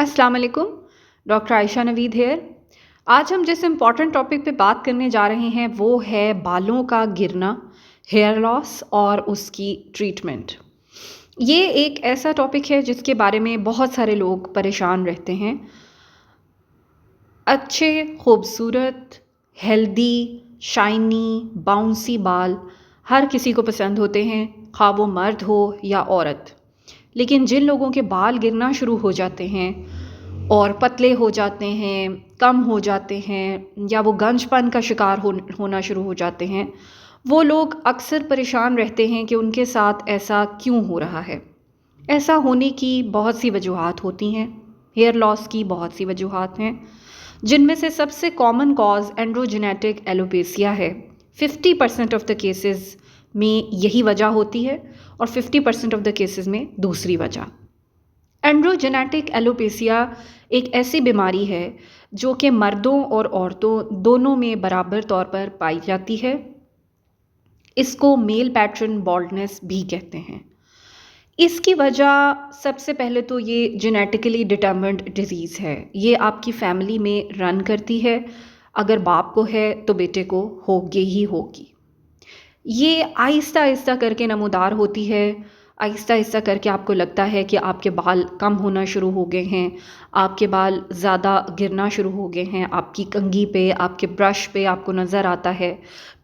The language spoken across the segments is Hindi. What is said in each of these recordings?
अस्सलाम वालेकुम। Doctor Ayesha Naveed here. आज हम जिस इम्पॉर्टेंट टॉपिक पे बात करने जा रहे हैं वो है बालों का गिरना, हेयर लॉस और उसकी ट्रीटमेंट। ये एक ऐसा टॉपिक है जिसके बारे में बहुत सारे लोग परेशान रहते हैं। अच्छे, खूबसूरत, हेल्दी, शाइनी, बाउंसी बाल हर किसी को पसंद होते हैं, ख़्वा वो मर्द हो या औरत। लेकिन जिन लोगों के बाल गिरना शुरू हो जाते हैं और पतले हो जाते हैं, कम हो जाते हैं या वो गंजपन का शिकार होना शुरू हो जाते हैं, वो लोग अक्सर परेशान रहते हैं कि उनके साथ ऐसा क्यों हो रहा है। ऐसा होने की बहुत सी वजूहात होती हैं। हेयर लॉस की बहुत सी वजूहात हैं, जिनमें से सबसे कॉमन कॉज़ एंड्रोजेनेटिक एलोपेसिया है। 50% ऑफ द केसेस में यही वजह होती है और 50% ऑफ द केसेस में दूसरी वजह। एंड्रोजेनेटिक एलोपेसिया एक ऐसी बीमारी है जो कि मर्दों और औरतों दोनों में बराबर तौर पर पाई जाती है। इसको मेल पैटर्न बॉल्डनेस भी कहते हैं। इसकी वजह सबसे पहले तो ये जेनेटिकली डिटर्मिन्ड डिजीज़ है। ये आपकी फैमिली में रन करती है। अगर बाप को है तो बेटे को होगी ही होगी। ये आहिस्ता-आहिस्ता करके नमूदार होती है। आहिस्ता-आहिस्ता करके आपको लगता है कि आपके बाल कम होना शुरू हो गए हैं, आपके बाल ज़्यादा गिरना शुरू हो गए हैं, आपकी कंघी पे, आपके ब्रश पे आपको नज़र आता है।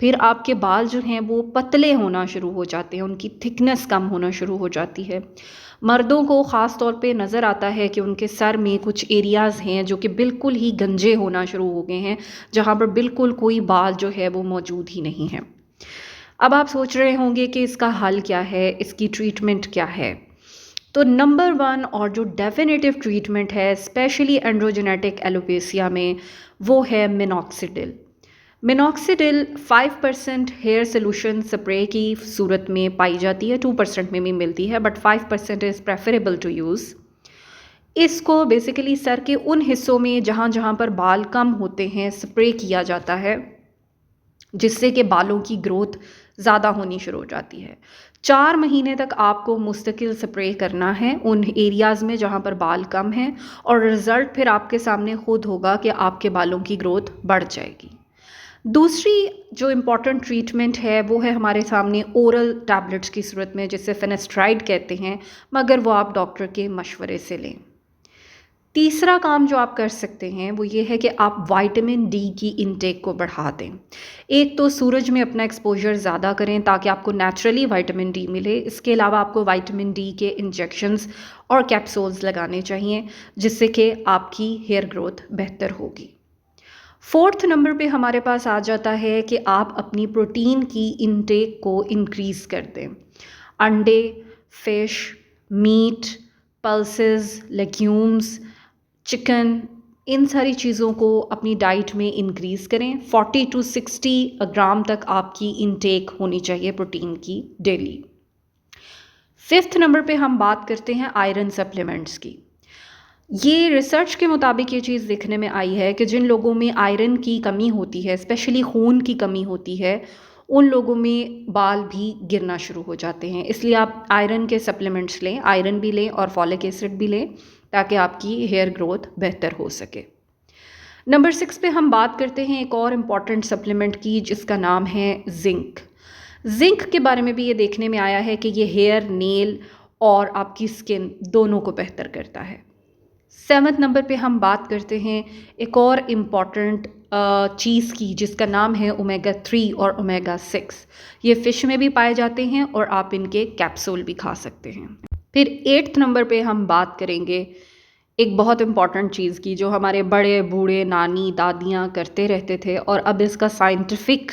फिर आपके बाल जो हैं वो पतले होना शुरू हो जाते हैं, उनकी थिकनेस कम होना शुरू हो जाती है। मर्दों को ख़ास तौर पे नज़र आता है कि उनके सर में कुछ एरियाज़ हैं जो कि बिल्कुल ही गंजे होना शुरू हो गए हैं, जहाँ पर बिल्कुल कोई बाल जो है वो मौजूद ही नहीं है। अब आप सोच रहे होंगे कि इसका हल क्या है, इसकी ट्रीटमेंट क्या है? तो नंबर 1 और जो डेफिनेटिव ट्रीटमेंट है स्पेशली एंड्रोजेनेटिक एलोपेसिया में, वो है minoxidil. Minoxidil 5% hair solution spray की सूरत में पाई जाती है, 2% में भी मिलती है, but 5% is preferable to use. इसको बेसिकली सर के उन हिस्सों में जहाँ-जहाँ पर बाल कम होते हैं स्प्रे किया जाता है, जिससे कि बालों की ग्रोथ ज़्यादा होनी शुरू हो जाती है। 4 महीने तक आपको मुस्तकिल स्प्रे करना है उन एरियाज़ में जहाँ पर बाल कम हैं, और रिज़ल्ट फिर आपके सामने खुद होगा कि आपके बालों की ग्रोथ बढ़ जाएगी। दूसरी जो इम्पॉर्टेंट ट्रीटमेंट है वो है हमारे सामने ओरल टैबलेट्स की सूरत में, जिसे फिनेस्ट्राइड कहते हैं, मगर वो आप डॉक्टर के मशवरे से लें। तीसरा काम जो आप कर सकते हैं वो ये है कि आप विटामिन डी की इनटेक को बढ़ा दें। एक तो सूरज में अपना एक्सपोज़र ज़्यादा करें ताकि आपको नेचुरली विटामिन डी मिले। इसके अलावा आपको विटामिन डी के इंजेक्शंस और कैप्सूल्स लगाने चाहिए, जिससे कि आपकी हेयर ग्रोथ बेहतर होगी। 4th नंबर पे हमारे पास आ जाता है कि आप अपनी प्रोटीन की इनटेक को इंक्रीज़ कर दें। अंडे, fish, meat, pulses, legumes, chicken, इन सारी चीज़ों को अपनी डाइट में इंक्रीज़ करें। 40 टू 60 ग्राम तक आपकी इनटेक होनी चाहिए प्रोटीन की डेली। 5th नंबर पे हम बात करते हैं आयरन सप्लीमेंट्स की। ये रिसर्च के मुताबिक ये चीज़ देखने में आई है कि जिन लोगों में आयरन की कमी होती है, स्पेशली खून की कमी होती है, उन लोगों में बाल भी गिरना शुरू हो जाते हैं। इसलिए आप आयरन के सप्लीमेंट्स लें, आयरन भी लें और फॉलिक एसिड भी लें, ताकि आपकी हेयर ग्रोथ बेहतर हो सके। नंबर 6 पे हम बात करते हैं एक और इम्पॉर्टेंट सप्लीमेंट की, जिसका नाम है ज़िंक। ज़िंक के बारे में भी ये देखने में आया है कि ये हेयर, नेल और आपकी स्किन दोनों को बेहतर करता है। 7th नंबर पे हम बात करते हैं एक और इम्पॉर्टेंट चीज़ की, जिसका नाम है ओमेगा 3 और ओमेगा 6। ये फ़िश में भी पाए जाते हैं और आप इनके कैप्सूल भी खा सकते हैं। फिर 8th नंबर पे हम बात करेंगे एक बहुत इम्पॉर्टेंट चीज़ की, जो हमारे बड़े बूढ़े नानी दादियाँ करते रहते थे, और अब इसका साइंटिफिक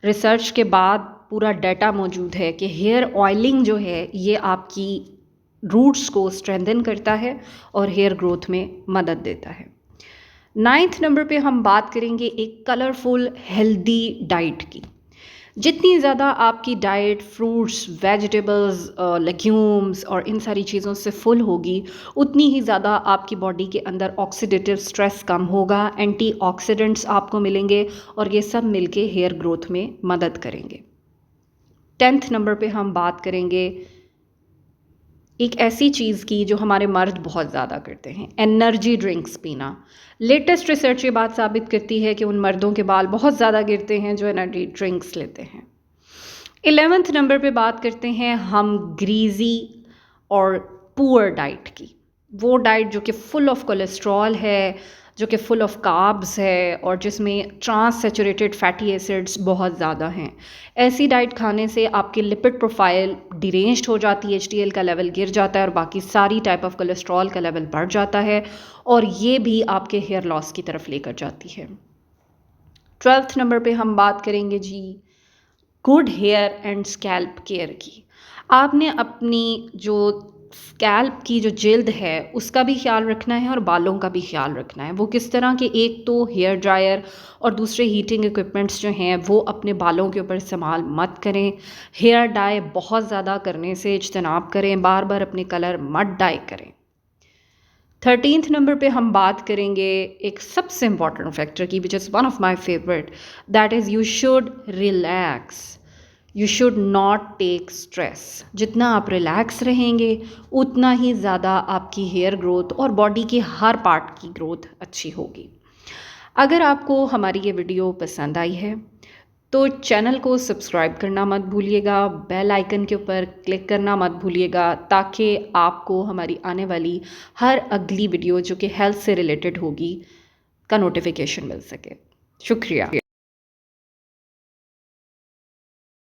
रिसर्च के बाद पूरा डाटा मौजूद है कि हेयर ऑयलिंग जो है ये आपकी रूट्स को स्ट्रेंथन करता है और हेयर ग्रोथ में मदद देता है। 9th नंबर पे हम बात करेंगे एक कलरफुल हेल्दी डाइट की। जितनी ज़्यादा आपकी डाइट फ्रूट्स, वेजिटेबल्स, लेग्यूम्स और इन सारी चीज़ों से फुल होगी, उतनी ही ज़्यादा आपकी बॉडी के अंदर ऑक्सीडेटिव स्ट्रेस कम होगा, एंटीऑक्सीडेंट्स आपको मिलेंगे, और ये सब मिलके हेयर ग्रोथ में मदद करेंगे। 10th नंबर पे हम बात करेंगे एक ऐसी चीज़ की जो हमारे मर्द बहुत ज़्यादा करते हैं, एनर्जी ड्रिंक्स पीना। लेटेस्ट रिसर्च ये बात साबित करती है कि उन मर्दों के बाल बहुत ज़्यादा गिरते हैं जो एनर्जी ड्रिंक्स लेते हैं। 11th नंबर पे बात करते हैं हम ग्रीज़ी और पुअर डाइट की। वो डाइट जो कि फुल ऑफ कोलेस्ट्रॉल है, जो कि फुल ऑफ कार्ब्स है और जिसमें ट्रांस सैचुरेटेड फैटी एसिड्स बहुत ज़्यादा हैं। ऐसी डाइट खाने से आपकी लिपिड प्रोफाइल डिरेंज्ड हो जाती है, एचडीएल का लेवल गिर जाता है और बाकी सारी टाइप ऑफ कोलेस्ट्रॉल का लेवल बढ़ जाता है और ये भी आपके हेयर लॉस की तरफ लेकर जाती है। 12th नंबर पे हम बात करेंगे जी good hair and scalp care की। आपने अपनी जो स्कैल्प की जो जिल्द है उसका भी ख्याल रखना है और बालों का भी ख्याल रखना है। वो किस तरह के, एक तो हेयर ड्रायर और दूसरे हीटिंग इक्विपमेंट्स जो हैं वो अपने बालों के ऊपर इस्तेमाल मत करें। हेयर डाई बहुत ज़्यादा करने से इज्तनाब करें, बार बार अपने कलर मत डाई करें। 13th नंबर पे हम बात करेंगे एक सबसे इम्पॉर्टेंट फैक्टर की, which is one of my favourite, that is you should relax, you should not take stress. जितना आप रिलैक्स रहेंगे उतना ही ज़्यादा आपकी हेयर ग्रोथ और बॉडी के हर पार्ट की ग्रोथ अच्छी होगी। अगर आपको हमारी ये वीडियो पसंद आई है तो चैनल को सब्सक्राइब करना मत भूलिएगा, बेल आइकन के ऊपर क्लिक करना मत भूलिएगा ताकि आपको हमारी आने वाली हर अगली वीडियो जो कि हेल्थ से रिलेटेड होगी का नोटिफिकेशन मिल सके। शुक्रिया।